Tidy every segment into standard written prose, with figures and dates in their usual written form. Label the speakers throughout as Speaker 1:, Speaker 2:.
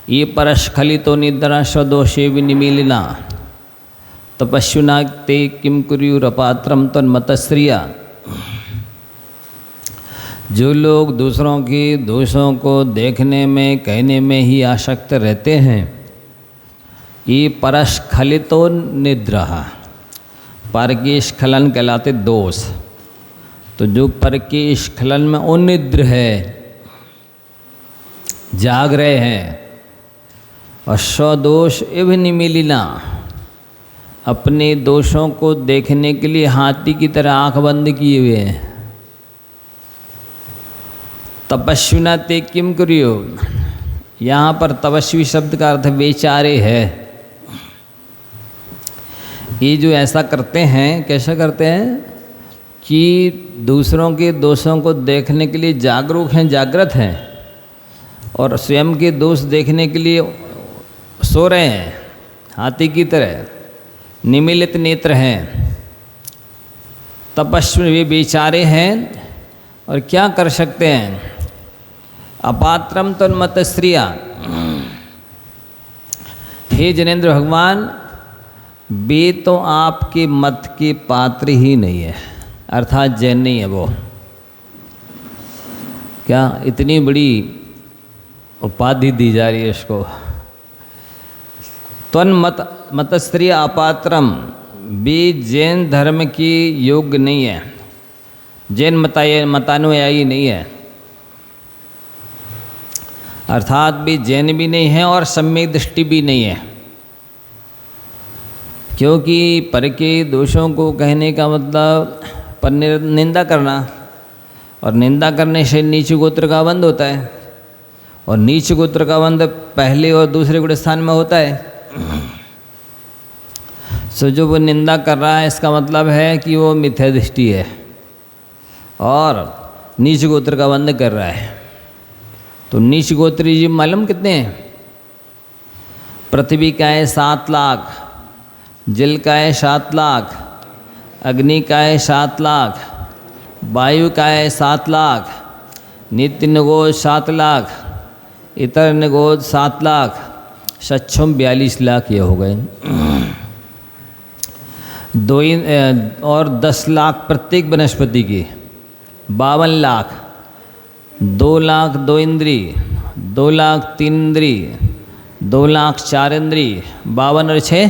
Speaker 1: ये परस्खलितो निद्रा स्वदोषे विनिमीलिना तपस्विना ते किम कुर्युरपात्रम तन्मतस्त्रिया। जो लोग दूसरों की दोषों को देखने में कहने में ही आसक्त रहते हैं, ये परस्खलितो निद्रा, पर के स्खलन कहलाते दोष। तो जो पर के स्खलन में उन्निद्र है, जाग रहे हैं, और स्वदोष इव निमीलिना, अपने दोषों को देखने के लिए हाथी की तरह आंख बंद किए हुए हैं। तपस्विना ते किम कुर्यो, यहाँ पर तपस्वी शब्द का अर्थ बेचारे है। ये जो ऐसा करते हैं, कैसा करते हैं कि दूसरों के दोषों को देखने के लिए जागरूक हैं, जागृत हैं, और स्वयं के दोष देखने के लिए सो रहे हैं, हाथी की तरह निमीलित नेत्र हैं। तपस्वी वे बेचारे हैं, और क्या कर सकते हैं। अपात्रम तन्मत स्त्रिया, हे जनेंद्र भगवान, वे तो आपके मत के पात्र ही नहीं है, अर्थात जैन नहीं है वो। क्या इतनी बड़ी उपाधि दी जा रही है इसको। मतस्त्रीय अपात्रम, वे जैन धर्म की योग्य नहीं है, जैन मतानुयायी नहीं है, अर्थात भी जैन भी नहीं है और सम्यक दृष्टि भी नहीं है। क्योंकि पर के दोषों को कहने का मतलब पर निंदा करना, और निंदा करने से नीच गोत्र का बंध होता है, और नीच गोत्र का बंध पहले और दूसरे गुण स्थान में होता है। सो जो वो निंदा कर रहा है, इसका मतलब है कि वो मिथ्या दृष्टि है और नीच गोत्र का बंध कर रहा है। तो नीच गोत्री जी मालूम कितने हैं। पृथ्वी का है 7 लाख, जल का है 7 लाख, अग्नि का है 7 लाख, वायु का है 7 लाख, नित्य निगोद 7 लाख, इतर निगोद 7 लाख, सक्षम 42 लाख ये हो गए। और 10 लाख प्रत्येक वनस्पति की, 52 लाख, 2 लाख 2 इंद्री, 2 लाख 3 इंद्री, 2 लाख 4 इंद्री, 52 और 6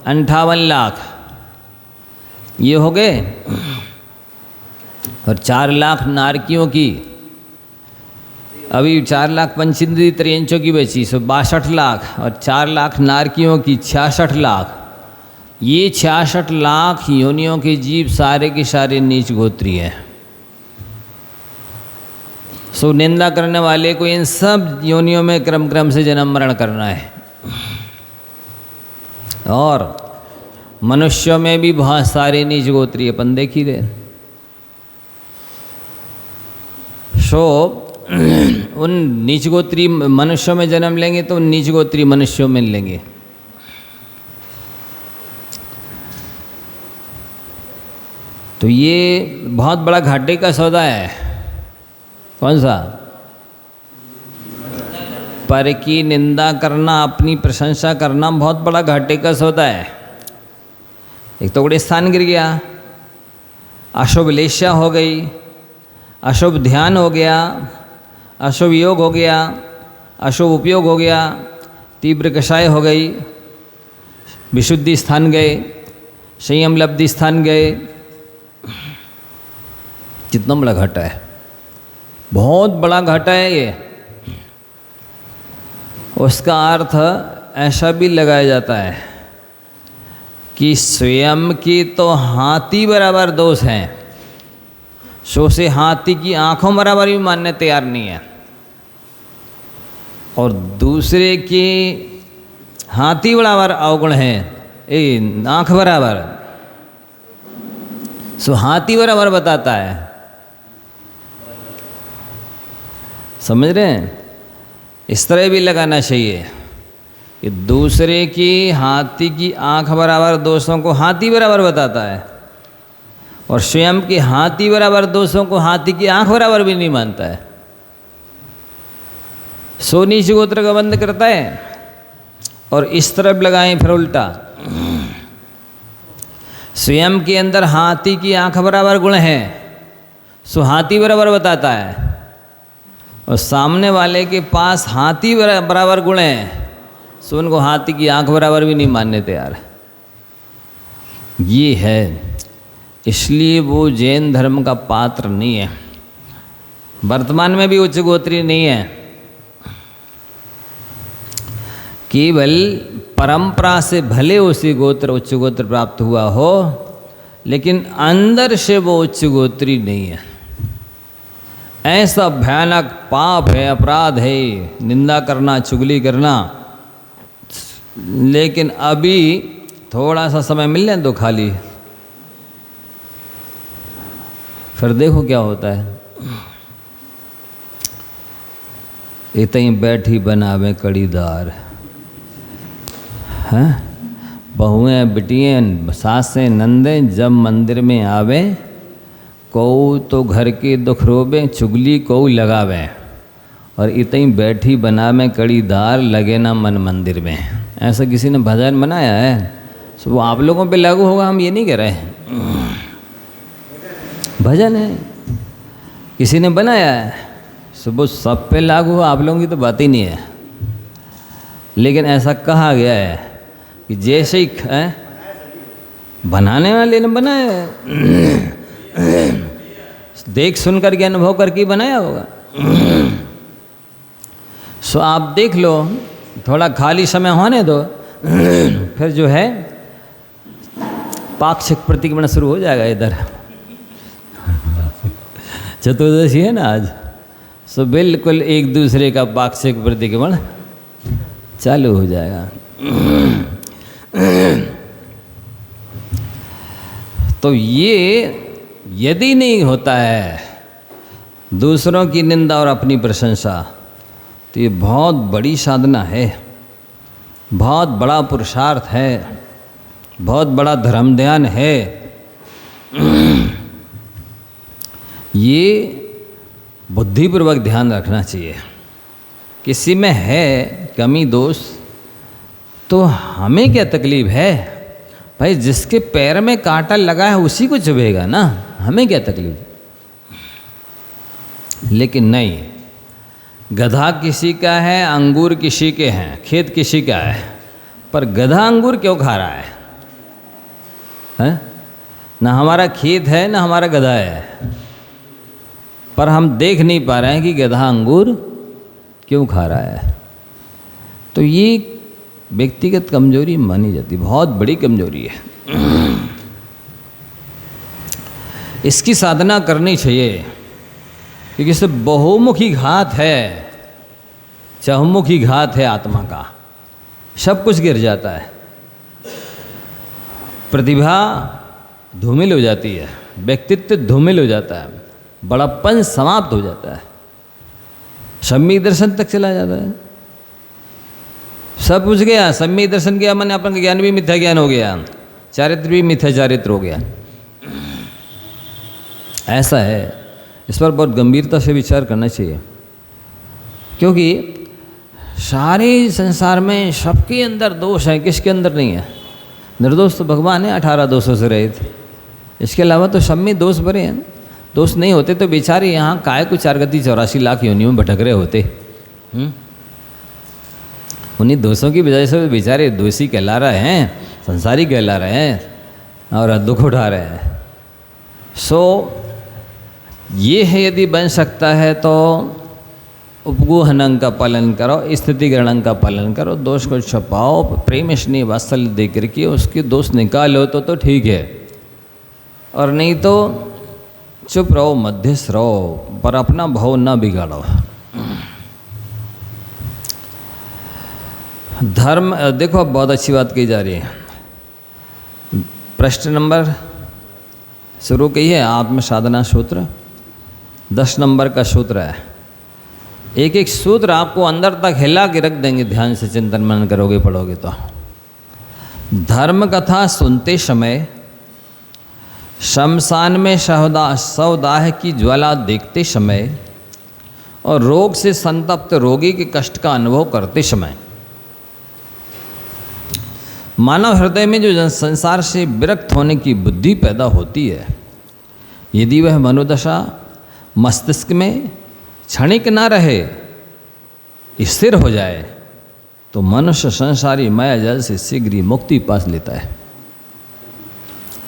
Speaker 1: 58 लाख ये हो गए। और 4 लाख नारकियों की, अभी 4 लाख पंचेंद्री त्रियंचों की बची, सो 62 लाख, और 4 लाख नारकियों की 66 लाख। ये 66 लाख योनियों के जीव सारे के सारे नीच गोत्री है। सो निंदा करने वाले को इन सब योनियों में क्रम क्रम से जन्म मरण करना है। और मनुष्यों में भी बहुत सारे नीच गोत्री अपन देख ही रहे। सो उन नीच गोत्री मनुष्यों में जन्म लेंगे तो नीच गोत्री मनुष्यों में लेंगे। तो ये बहुत बड़ा घाटे का सौदा है। कौन सा? पर की निंदा करना, अपनी प्रशंसा करना बहुत बड़ा घाटे का सौदा है। एक तो बड़े स्थान गिर गया, अशुभ लेशा हो गई, अशुभ ध्यान हो गया, अशुभ योग हो गया, अशुभ उपयोग हो गया, तीव्र कषाय हो गई, विशुद्धि स्थान गए, संयम लब्धि स्थान गए। कितना बड़ा घाटा है, बहुत बड़ा घाटा है ये। उसका अर्थ ऐसा भी लगाया जाता है कि स्वयं की तो हाथी बराबर दोष हैं, सो से हाथी की आंखों बराबर भी मानने तैयार नहीं है, और दूसरे की हाथी बराबर अवगुण है, आंख बराबर, सो हाथी बराबर बताता है। समझ रहे हैं? इस तरह भी लगाना चाहिए कि दूसरे की हाथी की आंख बराबर दोषों को हाथी बराबर बताता है, और स्वयं के हाथी बराबर दोषों को हाथी की आंख बराबर भी नहीं मानता है। सो नीच गोत्र का बंद करता है और इस तरफ लगाएं फिर उल्टा। स्वयं के अंदर हाथी की आंख बराबर गुण है, सो हाथी बराबर बताता है, और सामने वाले के पास हाथी बराबर गुण है, सो उनको हाथी की आंख बराबर भी नहीं मानने तैयार। ये है, इसलिए वो जैन धर्म का पात्र नहीं है, वर्तमान में भी उच्च गोत्री नहीं है। केवल परंपरा से भले उसी गोत्र उच्च गोत्र प्राप्त हुआ हो, लेकिन अंदर से वो उच्च गोत्री नहीं है। ऐसा भयानक पाप है, अपराध है निंदा करना, चुगली करना। लेकिन अभी थोड़ा सा समय मिल जाए तो खाली, फिर देखो क्या होता है। इतनी बैठी बनावे कड़ीदार, हैं बहुएं बिटियाँ सासें नंदें जब मंदिर में आवे, कऊ तो घर के दुख रोबे, चुगली कऊ लगावे, और इतनी बैठी बनावे कड़ीदार, लगे ना मन मंदिर में। ऐसा किसी ने भजन बनाया है, सो वो आप लोगों पे लागू होगा, हम ये नहीं कह रहे हैं। भजन है, किसी ने बनाया है, सो वो सब पे लागू हो, आप लोगों की तो बात ही नहीं है। लेकिन ऐसा कहा गया है कि जैसे ही बनाने वाले ने बनाया है, देख सुन करके अनुभव करके बनाया होगा। सो आप देख लो, थोड़ा खाली समय होने दो, फिर जो है पाक्षिक प्रतिक्रमण शुरू हो जाएगा। इधर चतुर्दशी है ना आज, सो बिल्कुल एक दूसरे का पाक्षिक प्रतिक्रमण चालू हो जाएगा। तो ये यदि नहीं होता है दूसरों की निंदा और अपनी प्रशंसा, तो ये बहुत बड़ी साधना है, बहुत बड़ा पुरुषार्थ है, बहुत बड़ा धर्म ध्यान है। ये बुद्धिपूर्वक ध्यान रखना चाहिए। किसी में है कमी दोष तो हमें क्या तकलीफ है भाई, जिसके पैर में कांटा लगा है उसी को चुभेगा ना, हमें क्या तकलीफ। लेकिन नहीं, गधा किसी का है, अंगूर किसी के हैं, खेत किसी का है, पर गधा अंगूर क्यों खा रहा है? ना हमारा खेत है ना हमारा गधा है, पर हम देख नहीं पा रहे हैं कि गधा अंगूर क्यों खा रहा है। तो ये व्यक्तिगत कमजोरी मानी जाती, बहुत बड़ी कमजोरी है। इसकी साधना करनी चाहिए, क्योंकि इससे बहुमुखी घात है, चहुमुखी घात है आत्मा का, सब कुछ गिर जाता है, प्रतिभा धूमिल हो जाती है, व्यक्तित्व धूमिल हो जाता है, बड़प्पन समाप्त हो जाता है, सम्यक दर्शन तक चला जाता है। सब कुछ गया, सम्यक दर्शन किया मैंने, अपन का ज्ञान भी मिथ्या ज्ञान हो गया, चारित्र भी मिथ्या चारित्र हो गया। ऐसा है, इस पर बहुत गंभीरता से विचार करना चाहिए, क्योंकि सारे संसार में सबके अंदर दोष है, किसके अंदर नहीं है? निर्दोष तो भगवान है, 18 दोषों से रहित। इसके अलावा तो सब में दोष भरे हैं। दोष नहीं होते तो बेचारे यहाँ काय को 484 लाख योनियों में भटक रहे होते। उन्हीं दोषों की वजह से बेचारे दोषी कहला रहे हैं, संसारी कहला रहे हैं और दुख उठा रहे हैं। सो ये है, यदि बन सकता है तो उपगुहनं का पालन करो, स्थितिग्रहण का पालन करो, दोष को छुपाओ, प्रेम स्नेह वात्सल्य दे करके उसके दोष निकालो तो ठीक है, और नहीं तो चुप रहो, मध्यस्थ रहो, पर अपना भाव ना बिगाड़ो। धर्म देखो, बहुत अच्छी बात कही जा रही है। प्रश्न नंबर शुरू की है, आत्म साधना सूत्र 10 नंबर का सूत्र है। एक एक सूत्र आपको अंदर तक हिला के रख देंगे, ध्यान से चिंतन मनन करोगे, पढ़ोगे तो। धर्म कथा सुनते समय शमशान में सौदाह की ज्वाला देखते समय और रोग से संतप्त रोगी के कष्ट का अनुभव करते समय मानव हृदय में जो संसार से विरक्त होने की बुद्धि पैदा होती है, यदि वह मनोदशा मस्तिष्क में क्षणिक ना रहे, स्थिर हो जाए, तो मनुष्य संसारी माया जाल से शीघ्र ही मुक्ति पास लेता है।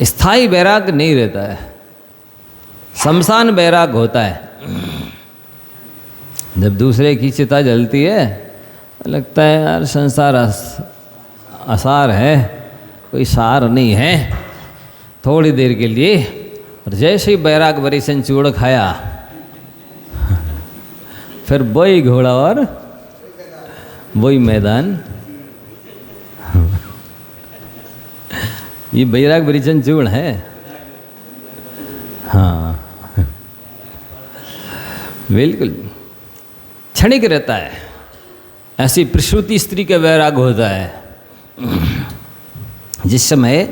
Speaker 1: स्थायी वैराग नहीं रहता है, शमशान वैराग होता है। जब दूसरे की चिता जलती है लगता है यार संसार आसार है, कोई सार नहीं है, थोड़ी देर के लिए। और जैसे ही बैराग भरी चूड़ खाया फिर वही घोड़ा और वही मैदान। ये बैराग भरी चूड़ है। हाँ बिल्कुल क्षणिक रहता है। ऐसी प्रसूति स्त्री का वैराग होता है। जिस समय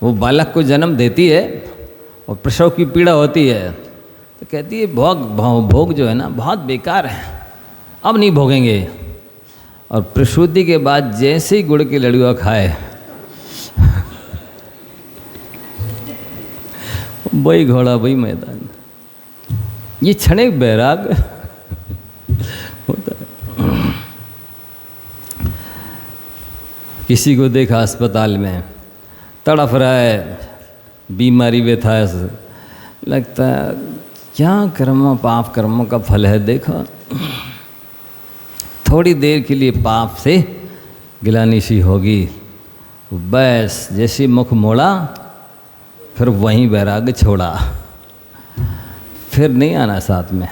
Speaker 1: वो बालक को जन्म देती है और प्रसव की पीड़ा होती है तो कहती है भोग जो है ना बहुत बेकार है, अब नहीं भोगेंगे। और प्रसूति के बाद जैसे ही गुड़ की लड़ुआ खाए वही घोड़ा वही मैदान। ये क्षणिक वैराग होता है। किसी को देखा अस्पताल में तड़फ रहा है, बीमारी व्यथा, लगता है क्या कर्म पाप कर्मों का फल है। देखो थोड़ी देर के लिए पाप से गिलानी सी होगी, बस जैसे मुख मोड़ा फिर वहीं वैराग छोड़ा, फिर नहीं आना साथ में।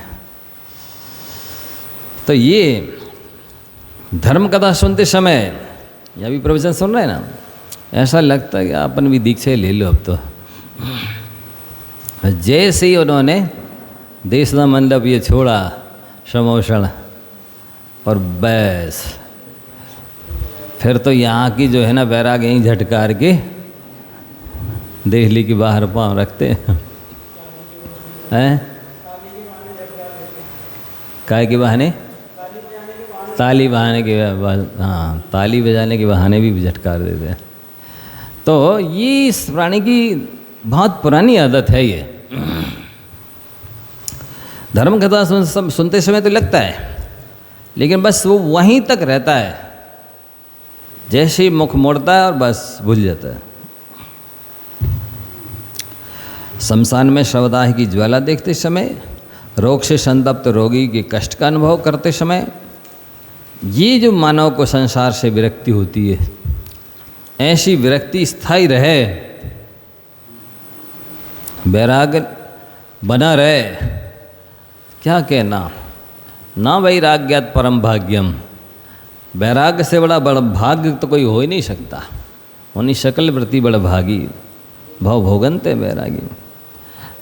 Speaker 1: तो ये धर्म कथा सुनते समय या भी प्रवचन सुन रहे हैं ना, ऐसा लगता है कि अपन भी दीक्षा ले लो अब तो। जैसे ही उन्होंने देशना मंडप ये छोड़ा समोषण, और बस फिर तो यहाँ की जो है ना वैराग यहीं झटकार के देहली के बाहर पाँव रखते हैं। काय के बहाने? ताली बजाने के, हाँ ताली बजाने के बहाने भी झटकार देते हैं। तो ये इस प्राणी की बहुत पुरानी आदत है। ये धर्म कथा सुनते समय तो लगता है, लेकिन बस वो वहीं तक रहता है। जैसे ही मुख मोड़ता है और बस भूल जाता है। शमशान में शवदाह की ज्वाला देखते समय, रोग से संतप्त रोगी के कष्ट का अनुभव करते समय, ये जो मानव को संसार से विरक्ति होती है, ऐसी विरक्ति स्थायी रहे, वैराग बना रहे, क्या कहना। ना वैराग्यात परम भाग्यम, वैराग्य से बड़ा भाग्य तो कोई हो ही नहीं सकता। उन्हीं सकल वृत्ति बड़ भागी, भाव भोगनते वैरागी।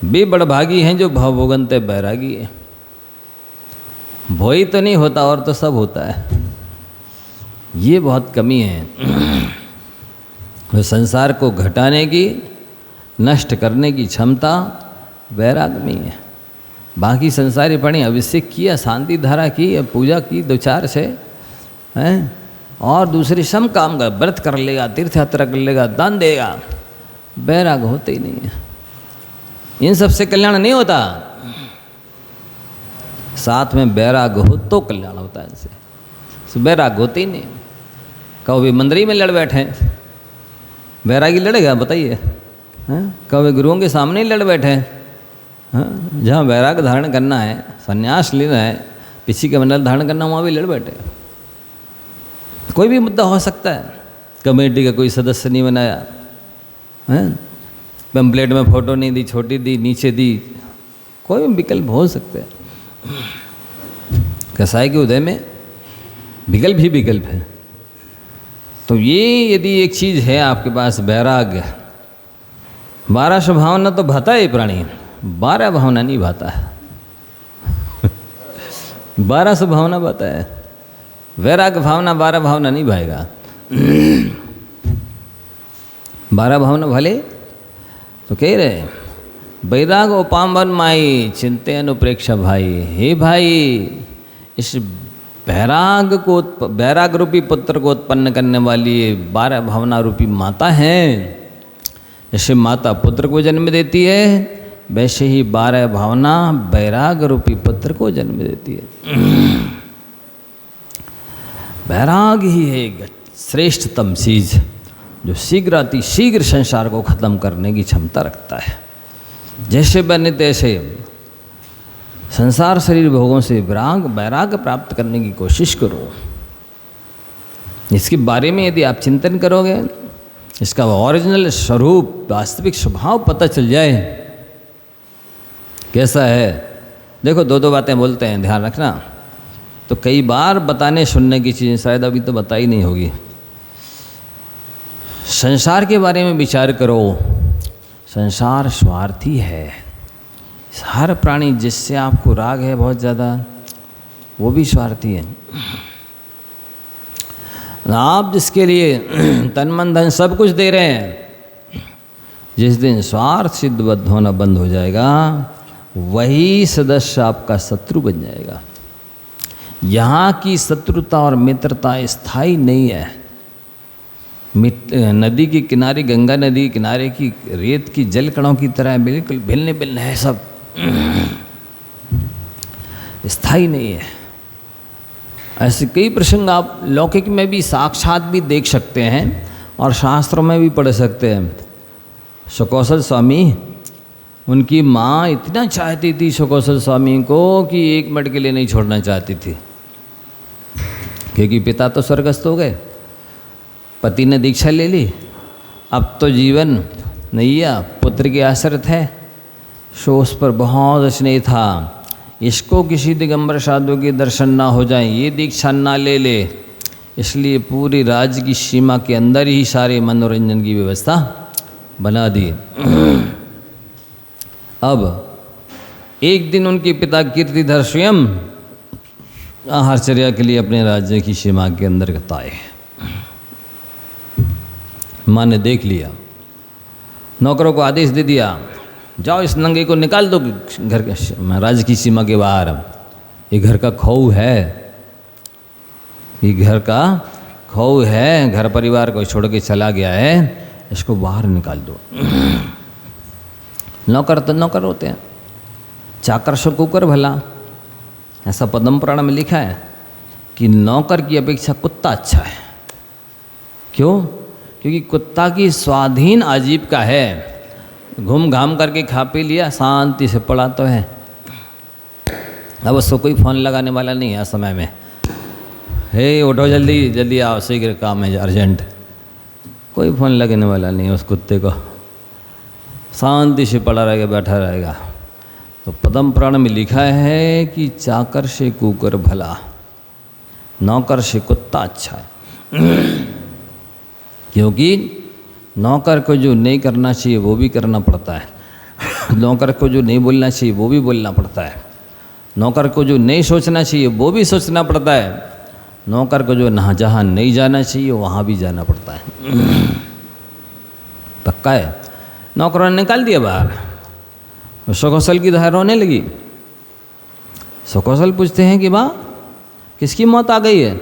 Speaker 1: वे बड़ भागी हैं जो भाव भोगनते वैरागी है। भोई तो नहीं होता और तो सब होता है। ये बहुत कमी है। तो संसार को घटाने की, नष्ट करने की क्षमता वैराग में है। बाकी संसारी पढ़े, अभिषेक किया, शांति धारा की, पूजा की, दो चार से हैं, और दूसरे सम काम का व्रत कर लेगा, तीर्थ यात्रा कर लेगा, दान देगा, वैराग होते ही नहीं है। इन सब से कल्याण नहीं होता। साथ में वैराग हो तो कल्याण होता है। इनसे वैराग होते ही नहीं। कहो भी मंदिर में लड़ बैठे, वैरागी लड़ेगा बताइए? कहो भी गुरुओं के सामने ही लड़ बैठे। जहाँ वैराग धारण करना है, संन्यास लेना है, पिछी के मंडल धारण करना, वहाँ भी लड़ बैठे। कोई भी मुद्दा हो सकता है। कमेटी का कोई सदस्य नहीं बनाया, पैम्पलेट में फोटो नहीं दी, छोटी दी, नीचे दी, कोई भी विकल्प हो सकते हैं। कसाई के उदय में विकल्प ही विकल्प है। तो ये यदि एक चीज़ है आपके पास वैराग्य, 12 भावना तो भाता है प्राणी, 12 भावना नहीं भाता है। 12 भावना भाता है, वैराग्य भावना 12 भावना नहीं भाएगा। 12 भावना भले तो कह रहे बैराग उपाम्बन माई चिंते अनुप्रेक्षा भाई। हे भाई, इस बैराग रूपी पुत्र को उत्पन्न करने वाली 12 भावना रूपी माता हैं। जैसे माता पुत्र को जन्म देती है, वैसे ही 12 भावना बैराग रूपी पुत्र को जन्म देती है। बैराग ही है एक श्रेष्ठतम चीज जो शीघ्र संसार को खत्म करने की क्षमता रखता है। जैसे बने तैसे संसार शरीर भोगों से बैराग प्राप्त करने की कोशिश करो। इसके बारे में यदि आप चिंतन करोगे, इसका ओरिजिनल स्वरूप, वास्तविक स्वभाव पता चल जाए कैसा है। देखो, दो बातें बोलते हैं, ध्यान रखना। तो कई बार बताने सुनने की चीज़ें शायद अभी तो बताई नहीं होगी। संसार के बारे में विचार करो। संसार स्वार्थी है। हर प्राणी जिससे आपको राग है बहुत ज़्यादा, वो भी स्वार्थी है। आप जिसके लिए तन मन धन सब कुछ दे रहे हैं, जिस दिन स्वार्थ सिद्धबद्ध होना बंद हो जाएगा, वही सदस्य आपका शत्रु बन जाएगा। यहाँ की शत्रुता और मित्रता स्थायी नहीं है। नदी के किनारे, गंगा नदी के किनारे की रेत की जल कणों की तरह बिल्कुल भिन्न भिन्न है, सब स्थायी नहीं है। ऐसे कई प्रसंग आप लौकिक में भी साक्षात भी देख सकते हैं और शास्त्रों में भी पढ़ सकते हैं। सुकौशल स्वामी, उनकी माँ इतना चाहती थी सुकौशल स्वामी को कि 1 मिनट के लिए नहीं छोड़ना चाहती थी, क्योंकि पिता तो स्वर्गस्थ हो गए, पति ने दीक्षा ले ली, अब तो जीवन नैया पुत्र के आश्रित है। सो उस पर बहुत स्नेह था। इसको किसी दिगंबर साधु के दर्शन ना हो जाए, ये दीक्षा ना ले ले, इसलिए पूरी राज्य की सीमा के अंदर ही सारे मनोरंजन की व्यवस्था बना दी। अब एक दिन उनके पिता कीर्तिधर स्वयं आहारचर्या के लिए अपने राज्य की सीमा के अंदर आए। माँ ने देख लिया, नौकरों को आदेश दे दिया, जाओ इस नंगे को निकाल दो घर के राज्य की सीमा के बाहर। ये घर का खौफ है, ये घर का खौफ है, घर परिवार को छोड़ के चला गया है, इसको बाहर निकाल दो। नौकर तो नौकर होते हैं, चाकर से कुकर भला। ऐसा पद्म पुराण में लिखा है कि नौकर की अपेक्षा कुत्ता अच्छा है। क्यों? क्योंकि कुत्ता की स्वाधीन आजीविका है, घूम घाम करके खा पी लिया, शांति से पड़ा तो है। अब उसको कोई फ़ोन लगाने वाला नहीं है समय में, हे उठो जल्दी जल्दी आओ, शीघ्र काम है अर्जेंट। कोई फ़ोन लगाने वाला नहीं है उस कुत्ते को, शांति से पड़ा रहेगा, बैठा रहेगा। तो पद्म पुराण में लिखा है कि चाकर से कुकर भला, नौकर से कुत्ता अच्छा है। क्योंकि नौकर को जो नहीं करना चाहिए वो भी करना पड़ता है, नौकर को जो नहीं बोलना चाहिए वो भी बोलना पड़ता है, नौकर को जो नहीं सोचना चाहिए वो भी सोचना पड़ता है, नौकर को जो जहाँ नहीं जाना चाहिए वहाँ भी जाना पड़ता है। पक्का है। नौकरों ने निकाल दिया बाहर। सुकौशल की धार रोने लगी। सुकौशल पूछते हैं कि वाह, किसकी मौत आ गई है,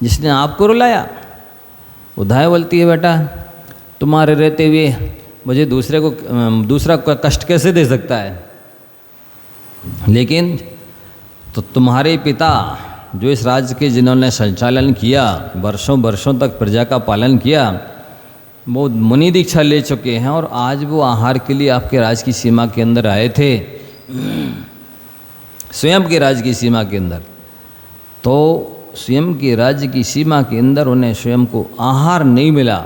Speaker 1: जिसने आपको रुलाया? उधाय बोलती है, बेटा तुम्हारे रहते हुए मुझे दूसरा कष्ट कैसे दे सकता है? लेकिन तो तुम्हारे पिता जो इस राज्य के जिन्होंने संचालन किया, वर्षों वर्षों तक प्रजा का पालन किया, वो मुनि दीक्षा ले चुके हैं और आज वो आहार के लिए आपके राज्य की सीमा के अंदर आए थे, स्वयं के राज्य की सीमा के अंदर। तो स्वयं के राज्य की सीमा के अंदर उन्हें स्वयं को आहार नहीं मिला,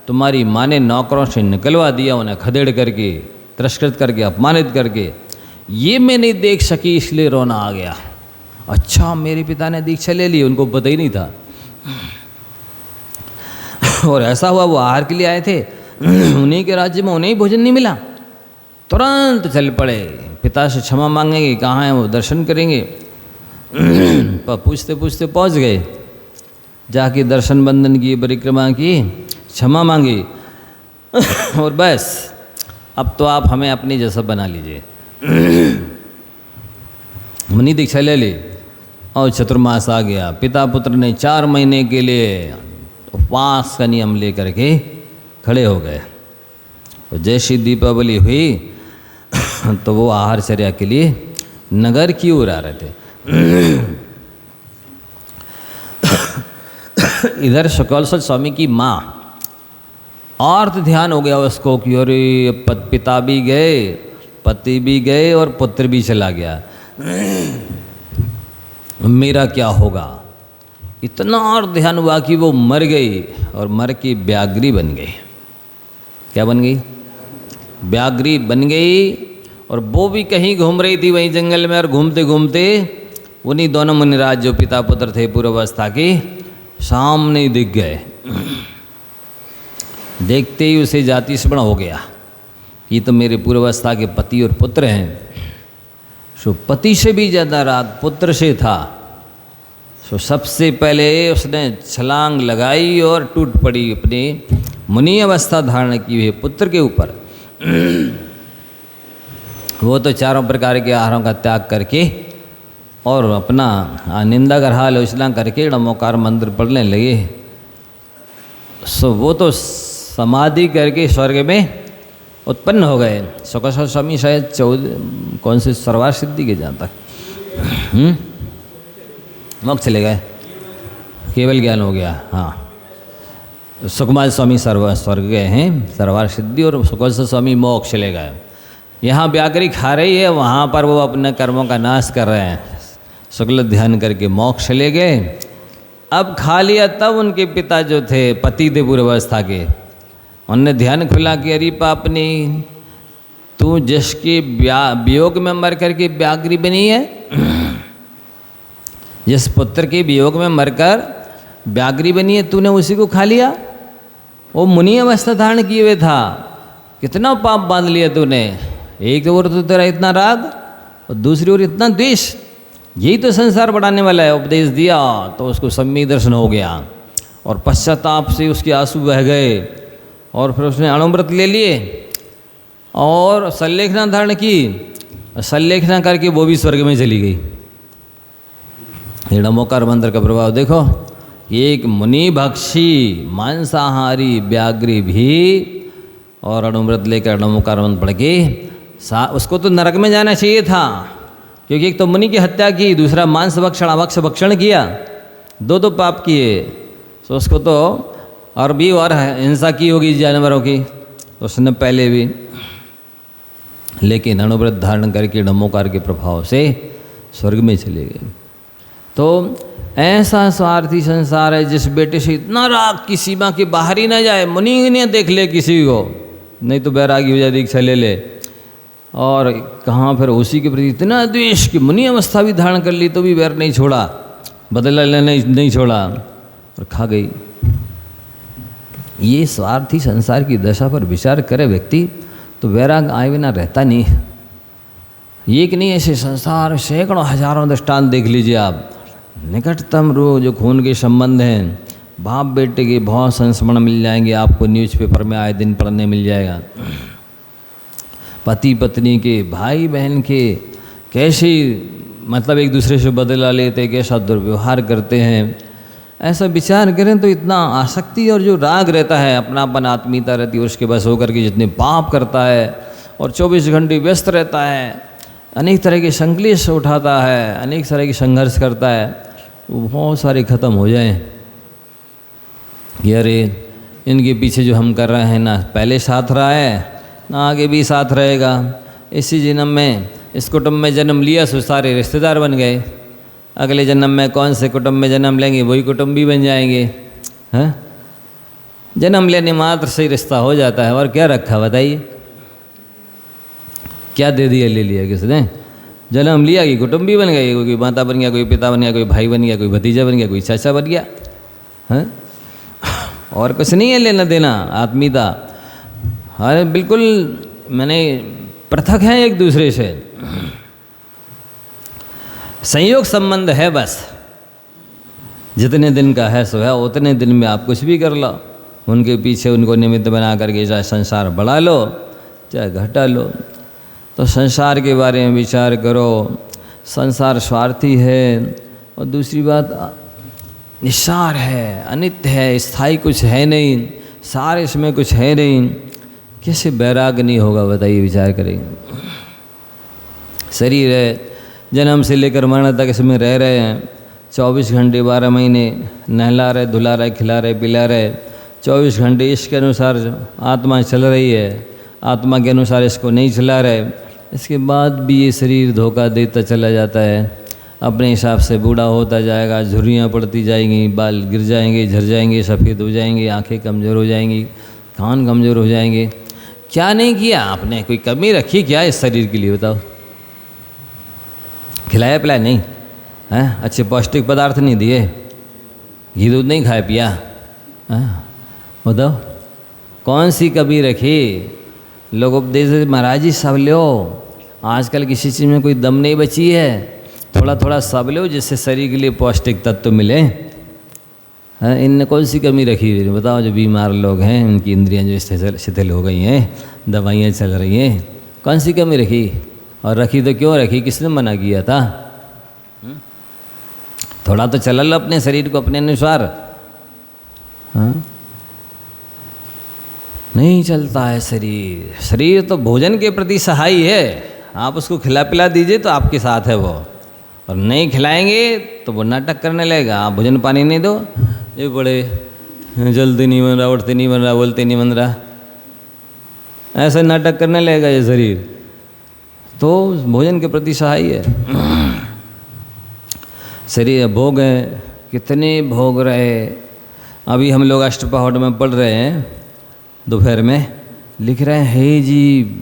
Speaker 1: तुम्हारी माँ ने नौकरों से निकलवा दिया, उन्हें खदेड़ करके, तिरस्कृत करके, अपमानित करके। ये मैं नहीं देख सकी इसलिए रोना आ गया। अच्छा, मेरे पिता ने दीक्षा ले ली, उनको पता ही नहीं था। और ऐसा हुआ, वो आहार के लिए आए थे, उन्हीं के राज्य में उन्हें भोजन नहीं मिला, तुरंत चल पड़े, पिता से क्षमा मांगेंगे, कहाँ हैं वो, दर्शन करेंगे। पूछते पूछते पहुँच गए, जाके दर्शन बंदन की, परिक्रमा की, क्षमा मांगी और बस अब तो आप हमें अपने जैसा बना लीजिए। मुनि दीक्षा ले ली और चतुर्मास आ गया। पिता पुत्र ने 4 महीने के लिए उपवास का नियम लेकर के खड़े हो गए। और जैसी दीपावली हुई तो वो आहारचर्या के लिए नगर की ओर आ रहे थे। इधर शुक्लस्वत स्वामी की माँ और तो ध्यान हो गया उसको कि अरे पिता भी गए, पति भी गए और पुत्र भी चला गया, मेरा क्या होगा। इतना और ध्यान हुआ कि वो मर गई और मर के व्याघ्री बन गई। क्या बन गई? व्याघ्री बन गई। और वो भी कहीं घूम रही थी वहीं जंगल में, और घूमते घूमते उन्हीं दोनों मुनिराज जो पिता पुत्र थे पूर्वावस्था के सामने दिख गए। देखते ही उसे जाति स्मरण हो गया, ये तो मेरे पूर्वावस्था के पति और पुत्र हैं। सो पति से भी ज़्यादा राग पुत्र से था। सो सबसे पहले उसने छलांग लगाई और टूट पड़ी अपने मुनि अवस्था धारण की हुए पुत्र के ऊपर। वो तो चारों प्रकार के आहारों का त्याग करके और अपना निंदा करहा आलोचना करके नमोकार मंत्र पढ़ने लगे। सो वो तो समाधि करके स्वर्ग में उत्पन्न हो गए। शुक्लस्वत स्वामी शायद 14 कौन से सर्वार सिद्धि के जहाँ तक मोक्ष चले गए, केवल ज्ञान हो गया। हाँ, सुकुमार स्वामी स्वर्ग गए हैं सर्वार सिद्धि, और शुक्लस्वत स्वामी मोक्ष चले गए। यहाँ व्याघ्री खा रही है, वहाँ पर वो अपने कर्मों का नाश कर रहे हैं। शुक्ल ध्यान करके मोक्ष चले गए। अब खा लिया तब उनके पिता जो थे पति थे पूर्वावस्था के, उनने ध्यान खुला कि अरे पापनी, तू जिसके वियोग में मर करके व्याघ्री बनी है, जिस पुत्र के वियोग में मरकर व्याघ्री बनी है, तूने उसी को खा लिया। वो मुनि अवस्था धारण किए हुए था, कितना पाप बांध लिया तूने। एक ओर तो तेरा इतना राग और दूसरी ओर इतना द्वेष। यही तो संसार बढ़ाने वाला है। उपदेश दिया तो उसको सम्यक दर्शन हो गया और पश्चाताप से उसके आंसू बह गए, और फिर उसने अणुव्रत ले लिए और सल्लेखना धारण की। सल्लेखना करके वो भी स्वर्ग में चली गई। ये नमोकार मंत्र का प्रभाव देखो। एक मुनि भक्षी मांसाहारी व्याघ्री भी और अणुव्रत लेकर नमोकार मंत्र पढ़ के उसको तो नरक में जाना चाहिए था, क्योंकि एक तो मुनि की हत्या की, दूसरा मांस भक्षण अभक्ष भक्षण किया, दो पाप किए। तो उसको तो और भी और हिंसा की होगी जानवरों की उसने पहले भी, लेकिन अणुव्रत धारण करके नमोकार के प्रभाव से स्वर्ग में चले गए। तो ऐसा स्वार्थी संसार है, जिस बेटे से इतना राग की सीमा के बाहर ही ना जाए, मुनि ने देख ले किसी को, नहीं तो बैरागी हो जाए, दीक्षा ले ले, और कहाँ फिर उसी के प्रति इतना द्वेष कि मुनि अवस्था भी धारण कर ली तो भी वैर नहीं छोड़ा, बदला लेना नहीं छोड़ा और खा गई। ये स्वार्थी संसार की दशा पर विचार करे व्यक्ति तो वैराग आए बिना रहता नहीं। एक नहीं, ऐसे संसार सैकड़ों हजारों दृष्टांत देख लीजिए आप। निकटतम रो जो खून के संबंध हैं, बाप बेटे के बहुत संस्मरण मिल जाएंगे आपको, न्यूज़पेपर में आए दिन पढ़ने मिल जाएगा। पति पत्नी के, भाई बहन के, कैसे मतलब एक दूसरे से बदला लेते, कैसा दुर्व्यवहार करते हैं। ऐसा विचार करें तो इतना आसक्ति और जो राग रहता है, अपनापन आत्मीयता रहती है, उसके बस होकर के जितने पाप करता है और 24 घंटे व्यस्त रहता है, अनेक तरह के संक्लेश उठाता है, अनेक तरह के संघर्ष करता है, वो बहुत सारे खत्म हो जाएं। कि अरे इनके पीछे जो हम कर रहे हैं ना पहले साथ रहा है ना आगे भी साथ रहेगा। इसी जन्म में इस कुटुंब में जन्म लिया सो सारे रिश्तेदार बन गए, अगले जन्म में कौन से कुटुंब में जन्म लेंगे वही कुटुंब भी बन जाएंगे। हैं, जन्म लेने मात्र से रिश्ता हो जाता है, और क्या रखा बताइए, क्या दे दिया ले लिया किसने। जन्म लिया कि कुटुंब भी बन गए, कोई माता बन गया, कोई पिता बन गया, कोई भाई बन गया, कोई भतीजा बन गया, कोई चाचा बन गया। हैं, और कुछ नहीं है लेना देना आत्मीयता। अरे बिल्कुल मैंने पृथक हैं एक दूसरे से, संयोग संबंध है बस। जितने दिन का है सो है, उतने दिन में आप कुछ भी कर लो, उनके पीछे उनको निमित्त बना करके चाहे संसार बढ़ा लो, चाहे घटा लो। तो संसार के बारे में विचार करो, संसार स्वार्थी है, और दूसरी बात निस्सार है, अनित्य है, स्थायी कुछ है नहीं, सार इसमें कुछ है नहीं। कैसे बैराग नहीं होगा बताइए, विचार करेंगे। शरीर है, जन्म से लेकर मरण तक इसमें रह रहे हैं, 24 घंटे 12 महीने नहला रहे, धुला रहे, खिला रहे, पिला रहे, 24 घंटे इसके अनुसार आत्मा चल रही है, आत्मा के अनुसार इसको नहीं चला रहे। इसके बाद भी ये शरीर धोखा देता चला जाता है, अपने हिसाब से बूढ़ा होता जाएगा, झुर्रियाँ पड़ती जाएंगी, बाल गिर जाएंगे, झड़ जाएंगे, सफ़ेद हो जाएंगे, आंखें कमज़ोर हो जाएंगी, कान कमज़ोर हो जाएंगे। क्या नहीं किया आपने? कोई कमी रखी क्या इस शरीर के लिए? बताओ। खिलाया पिलाया नहीं हैं? अच्छे पौष्टिक पदार्थ नहीं दिए? घी दूध नहीं खाया पिया? बताओ कौन सी कमी रखी? लोग उपदेश महाराज जी सब लो, आजकल किसी चीज़ में कोई दम नहीं बची है, थोड़ा थोड़ा सब लो जिससे शरीर के लिए पौष्टिक तत्व मिले। हाँ, इनने कौन सी कमी रखी है? बताओ। जो बीमार लोग हैं, उनकी इंद्रियां जो शिथिल हो गई हैं, दवाइयाँ चल रही हैं, कौन सी कमी रखी? और रखी तो क्यों रखी? किसने मना किया था? थोड़ा तो चला लो अपने शरीर को अपने अनुसार। हाँ, नहीं चलता है शरीर। शरीर तो भोजन के प्रति सहाय है, आप उसको खिला पिला दीजिए तो आपके साथ है वो, और नहीं खिलाएंगे तो वो नाटक करने लगेगा। आप भोजन पानी नहीं दो, ये बड़े जल्दी नहीं बन रहा, उठते नहीं बन रहा, बोलते नहीं बन रहा, ऐसे नाटक करने लगेगा ये शरीर। तो भोजन के प्रति सहाय है। शरीर भोग है, कितने भोग रहे। अभी हम लोग अष्टपहर में पढ़ रहे हैं, दोपहर में लिख रहे हैं, हे जी